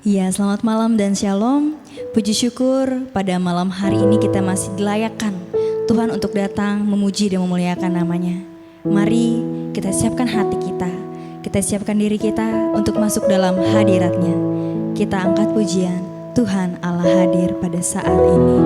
Ya, selamat malam dan shalom. Puji syukur pada malam hari ini kita masih dilayakkan Tuhan untuk datang memuji dan memuliakan namanya. Mari kita siapkan hati kita siapkan diri kita untuk masuk dalam hadiratnya. Kita angkat pujian, Tuhan Allah hadir pada saat ini.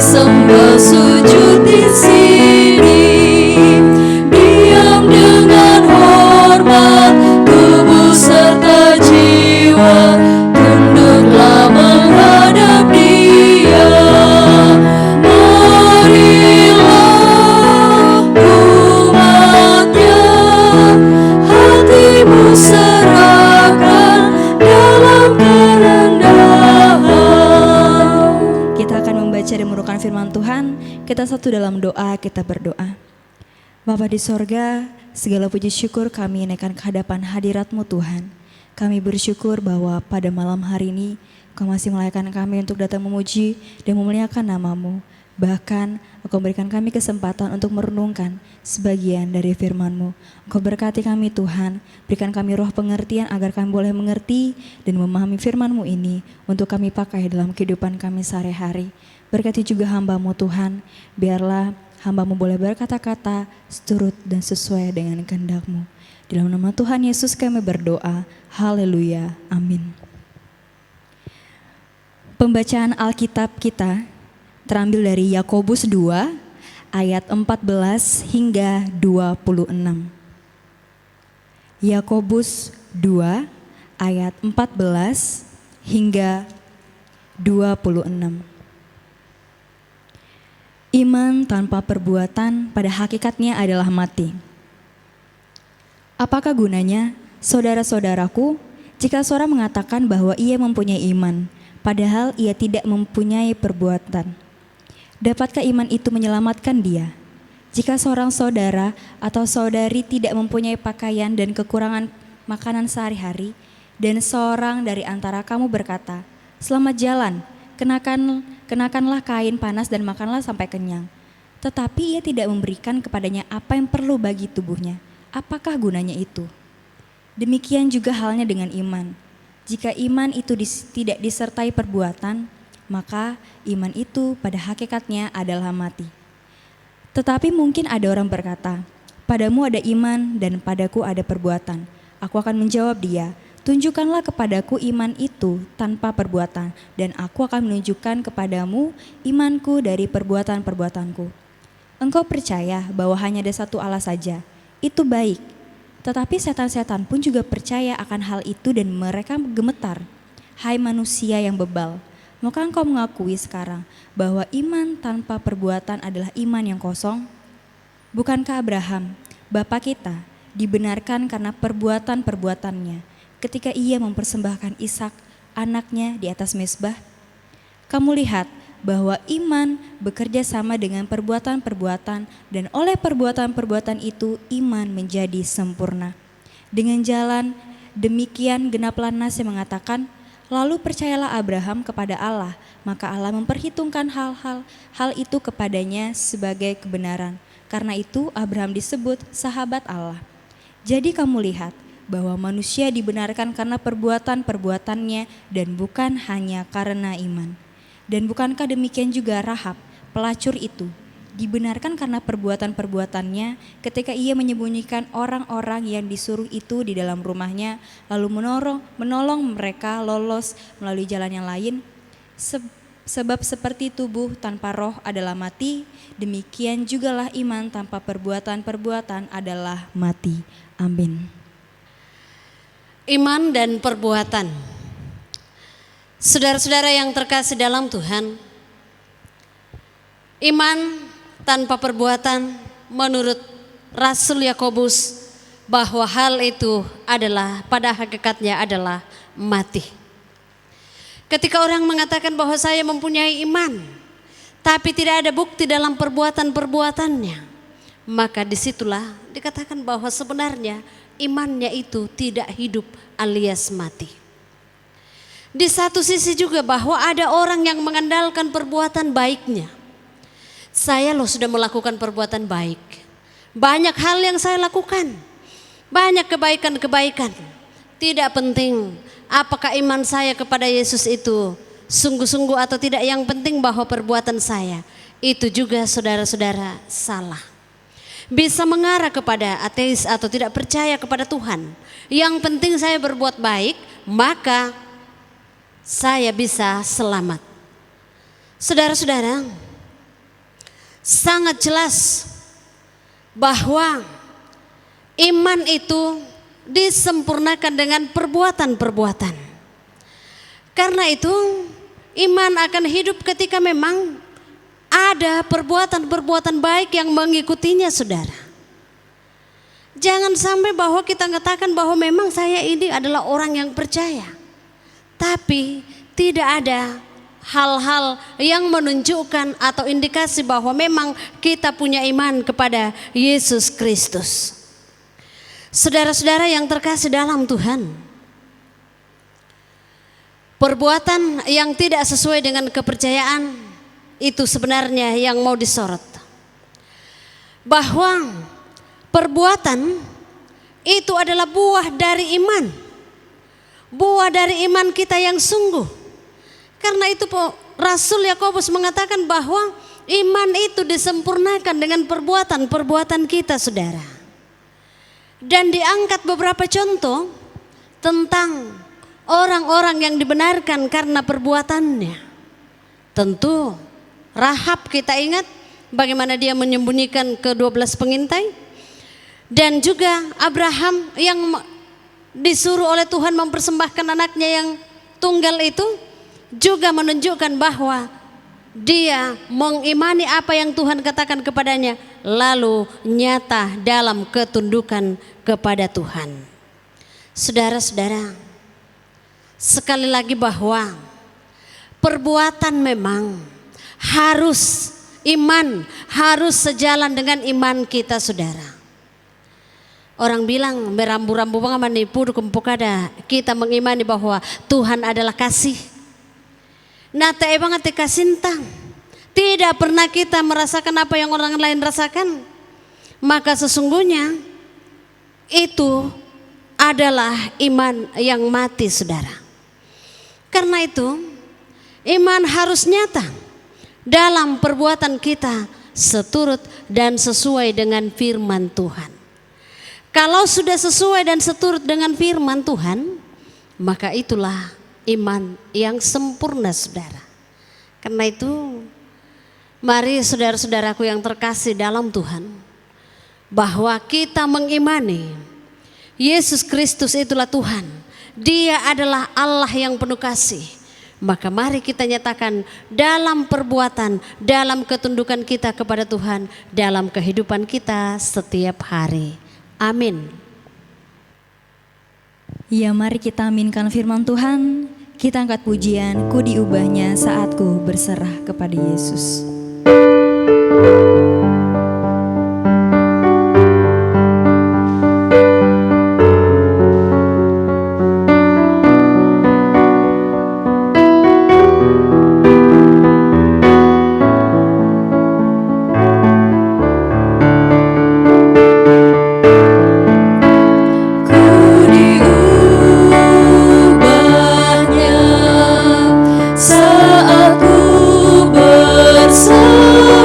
Sembah sujud di sini, diam dengan hormat, tubuh serta jiwa, tunduklah menghadap Dia. Marilah umatnya, hatimu serahkan dalam kerendahan. Kita akan membaca dan merukan firman Tuhan. Kita satu dalam doa, kita berdoa. Bapa di sorga, segala puji syukur kami naikkan ke hadapan hadirat-Mu Tuhan. Kami bersyukur bahwa pada malam hari ini Kau masih melayakkan kami untuk datang memuji dan memuliakan nama-Mu. Bahkan Engkau berikan kami kesempatan untuk merenungkan sebagian dari firman-Mu. Engkau berkati kami Tuhan, berikan kami roh pengertian agar kami boleh mengerti dan memahami firman-Mu ini untuk kami pakai dalam kehidupan kami sehari-hari. Berkati juga hamba-Mu Tuhan, biarlah hamba-Mu boleh berkata-kata seturut dan sesuai dengan kehendak-Mu. Di dalam nama Tuhan Yesus kami berdoa, haleluya, amin. Pembacaan Alkitab kita terambil dari Yakobus 2 ayat 14 hingga 26. Yakobus 2 ayat 14 hingga 26. Iman tanpa perbuatan pada hakikatnya adalah mati. Apakah gunanya, saudara-saudaraku, jika seorang mengatakan bahwa ia mempunyai iman, padahal ia tidak mempunyai perbuatan? Dapatkah iman itu menyelamatkan dia? Jika seorang saudara atau saudari tidak mempunyai pakaian dan kekurangan makanan sehari-hari, dan seorang dari antara kamu berkata, "Selamat jalan, kenakanlah kain panas dan makanlah sampai kenyang," tetapi ia tidak memberikan kepadanya apa yang perlu bagi tubuhnya, apakah gunanya itu? Demikian juga halnya dengan iman. Jika iman itu tidak disertai perbuatan, maka iman itu pada hakikatnya adalah mati. Tetapi mungkin ada orang berkata, "Padamu ada iman dan padaku ada perbuatan." Aku akan menjawab dia, "Tunjukkanlah kepadaku iman itu tanpa perbuatan, dan aku akan menunjukkan kepadamu imanku dari perbuatan-perbuatanku." Engkau percaya bahwa hanya ada satu Allah saja, itu baik. Tetapi setan-setan pun juga percaya akan hal itu dan mereka gemetar. Hai manusia yang bebal, maukah engkau mengakui sekarang bahwa iman tanpa perbuatan adalah iman yang kosong? Bukankah Abraham, bapa kita, dibenarkan karena perbuatan-perbuatannya ketika ia mempersembahkan Ishak, anaknya, di atas mezbah? Kamu lihat bahwa iman bekerja sama dengan perbuatan-perbuatan, dan oleh perbuatan-perbuatan itu iman menjadi sempurna. Dengan jalan demikian genaplah nas yang mengatakan, "Lalu percayalah Abraham kepada Allah, maka Allah memperhitungkan hal itu kepadanya sebagai kebenaran. Karena itu Abraham disebut sahabat Allah." Jadi kamu lihat bahwa manusia dibenarkan karena perbuatan-perbuatannya dan bukan hanya karena iman. Dan bukankah demikian juga Rahab, pelacur itu, dibenarkan karena perbuatan-perbuatannya ketika ia menyembunyikan orang-orang yang disuruh itu di dalam rumahnya, lalu menolong mereka lolos melalui jalan yang lain? Sebab seperti tubuh tanpa roh adalah mati, demikian jugalah iman tanpa perbuatan-perbuatan adalah mati. Amin. Iman dan perbuatan. Saudara-saudara yang terkasih dalam Tuhan, iman tanpa perbuatan menurut Rasul Yakobus bahwa hal itu adalah pada hakikatnya adalah mati. Ketika orang mengatakan bahwa saya mempunyai iman, tapi tidak ada bukti dalam perbuatan-perbuatannya, maka disitulah dikatakan bahwa sebenarnya imannya itu tidak hidup alias mati. Di satu sisi juga bahwa ada orang yang mengandalkan perbuatan baiknya. Saya loh sudah melakukan perbuatan baik. Banyak hal yang saya lakukan. Banyak kebaikan-kebaikan. Tidak penting apakah iman saya kepada Yesus itu sungguh-sungguh atau tidak. Yang penting bahwa perbuatan saya itu juga saudara-saudara salah. Bisa mengarah kepada ateis atau tidak percaya kepada Tuhan. Yang penting saya berbuat baik, maka saya bisa selamat. Saudara-saudara, sangat jelas bahwa iman itu disempurnakan dengan perbuatan-perbuatan. Karena itu iman akan hidup ketika memang ada perbuatan-perbuatan baik yang mengikutinya, saudara. Jangan sampai bahwa kita katakan bahwa memang saya ini adalah orang yang percaya, tapi tidak ada hal-hal yang menunjukkan atau indikasi bahwa memang kita punya iman kepada Yesus Kristus. Saudara-saudara yang terkasih dalam Tuhan, perbuatan yang tidak sesuai dengan kepercayaan itu sebenarnya yang mau disorot. Bahwa perbuatan itu adalah buah dari iman. Buah dari iman kita yang sungguh. Karena itu Rasul Yakobus mengatakan bahwa iman itu disempurnakan dengan perbuatan-perbuatan kita, saudara. Dan diangkat beberapa contoh tentang orang-orang yang dibenarkan karena perbuatannya. Tentu Rahab, kita ingat bagaimana dia menyembunyikan ke-12 pengintai. Dan juga Abraham yang disuruh oleh Tuhan mempersembahkan anaknya yang tunggal itu juga menunjukkan bahwa dia mengimani apa yang Tuhan katakan kepadanya, lalu nyata dalam ketundukan kepada Tuhan. Saudara-saudara, sekali lagi bahwa perbuatan memang harus, iman harus sejalan dengan iman kita, saudara. Orang bilang berambu-rambu bang manipu ada kita mengimani bahwa Tuhan adalah kasih. Nata banget kasintang. Tidak pernah kita merasakan apa yang orang lain rasakan. Maka sesungguhnya itu adalah iman yang mati, saudara. Karena itu iman harus nyata dalam perbuatan kita seturut dan sesuai dengan firman Tuhan. Kalau sudah sesuai dan seturut dengan firman Tuhan, maka itulah iman yang sempurna, saudara. Karena itu mari saudara-saudaraku yang terkasih dalam Tuhan, bahwa kita mengimani Yesus Kristus itulah Tuhan. Dia adalah Allah yang penuh kasih. Maka mari kita nyatakan dalam perbuatan, dalam ketundukan kita kepada Tuhan, dalam kehidupan kita setiap hari. Amin. Ya, mari kita aminkan firman Tuhan. Kita angkat pujian, ku diubahnya saatku berserah kepada Yesus. Saat ku bersama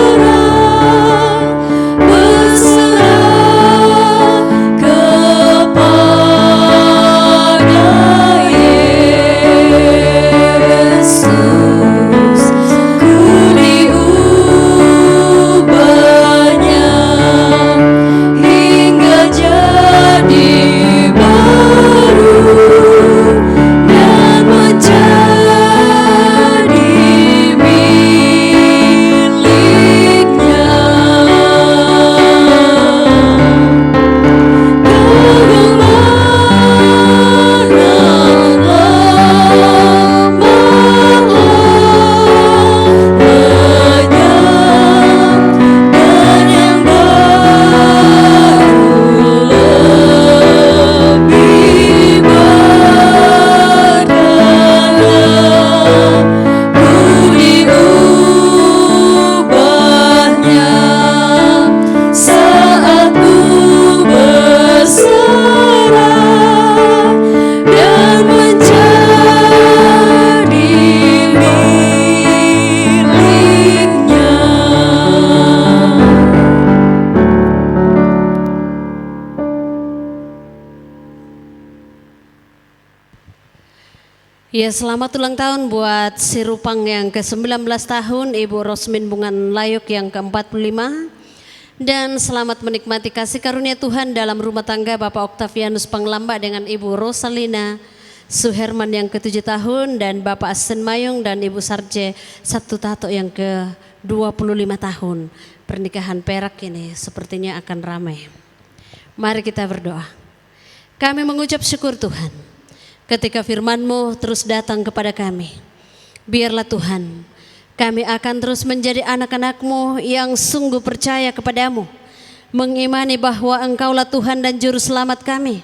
Ya, selamat ulang tahun buat si Rupang yang ke-19 tahun, Ibu Rosmin Bungan Layuk yang ke-45. Dan selamat menikmati kasih karunia Tuhan dalam rumah tangga Bapak Octavianus Panglamba dengan Ibu Rosalina Suherman yang ke-7 tahun, dan Bapak Asen Mayung dan Ibu Sarje Satu Tato yang ke-25 tahun. Pernikahan perak ini sepertinya akan ramai. Mari kita berdoa. Kami mengucap syukur Tuhan ketika firman-Mu terus datang kepada kami. Biarlah Tuhan, kami akan terus menjadi anak-anak-Mu yang sungguh percaya kepadamu, mengimani bahwa Engkaulah Tuhan dan Juru Selamat kami.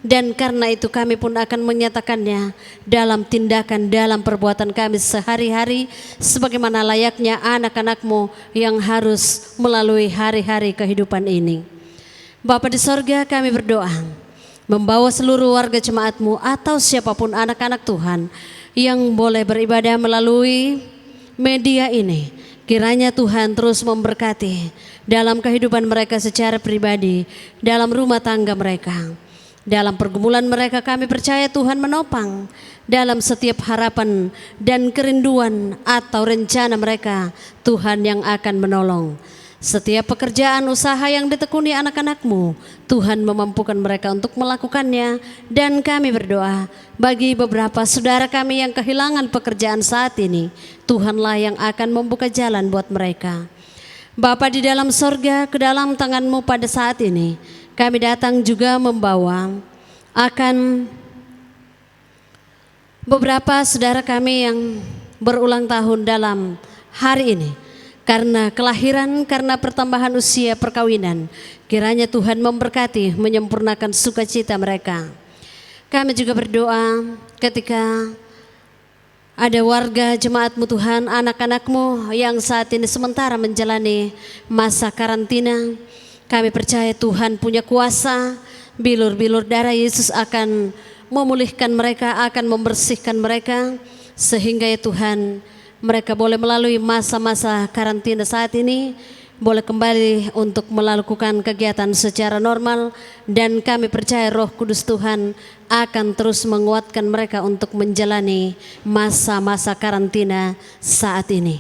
Dan karena itu kami pun akan menyatakannya dalam tindakan, dalam perbuatan kami sehari-hari, sebagaimana layaknya anak-anak-Mu yang harus melalui hari-hari kehidupan ini. Bapa di sorga, kami berdoa, membawa seluruh warga jemaat-Mu atau siapapun anak-anak Tuhan yang boleh beribadah melalui media ini, kiranya Tuhan terus memberkati dalam kehidupan mereka secara pribadi, dalam rumah tangga mereka, dalam pergumulan mereka. Kami percaya Tuhan menopang dalam setiap harapan dan kerinduan atau rencana mereka. Tuhan yang akan menolong setiap pekerjaan usaha yang ditekuni anak-anak-Mu. Tuhan memampukan mereka untuk melakukannya. Dan kami berdoa bagi beberapa saudara kami yang kehilangan pekerjaan saat ini, Tuhanlah yang akan membuka jalan buat mereka. Bapa di dalam sorga, ke dalam tangan-Mu pada saat ini kami datang juga membawa akan beberapa saudara kami yang berulang tahun dalam hari ini, karena kelahiran, karena pertambahan usia perkawinan. Kiranya Tuhan memberkati, menyempurnakan sukacita mereka. Kami juga berdoa ketika ada warga jemaat-Mu Tuhan, anak-anak-Mu yang saat ini sementara menjalani masa karantina. Kami percaya Tuhan punya kuasa, bilur-bilur darah Yesus akan memulihkan mereka, akan membersihkan mereka, sehingga ya Tuhan, mereka boleh melalui masa-masa karantina saat ini, boleh kembali untuk melakukan kegiatan secara normal. Dan kami percaya Roh Kudus Tuhan akan terus menguatkan mereka untuk menjalani masa-masa karantina saat ini.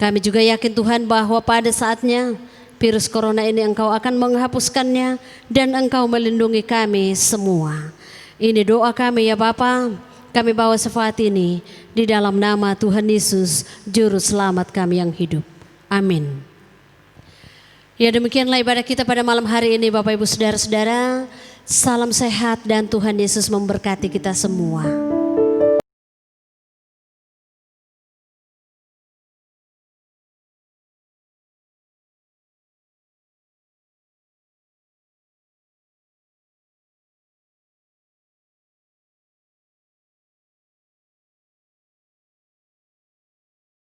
Kami juga yakin Tuhan bahwa pada saatnya virus corona ini Engkau akan menghapuskannya dan Engkau melindungi kami semua. Ini doa kami ya Bapa. Kami bawa syafaat ini di dalam nama Tuhan Yesus, Juru Selamat kami yang hidup. Amin. Ya, demikianlah ibadah kita pada malam hari ini Bapak Ibu Saudara-saudara. Salam sehat dan Tuhan Yesus memberkati kita semua.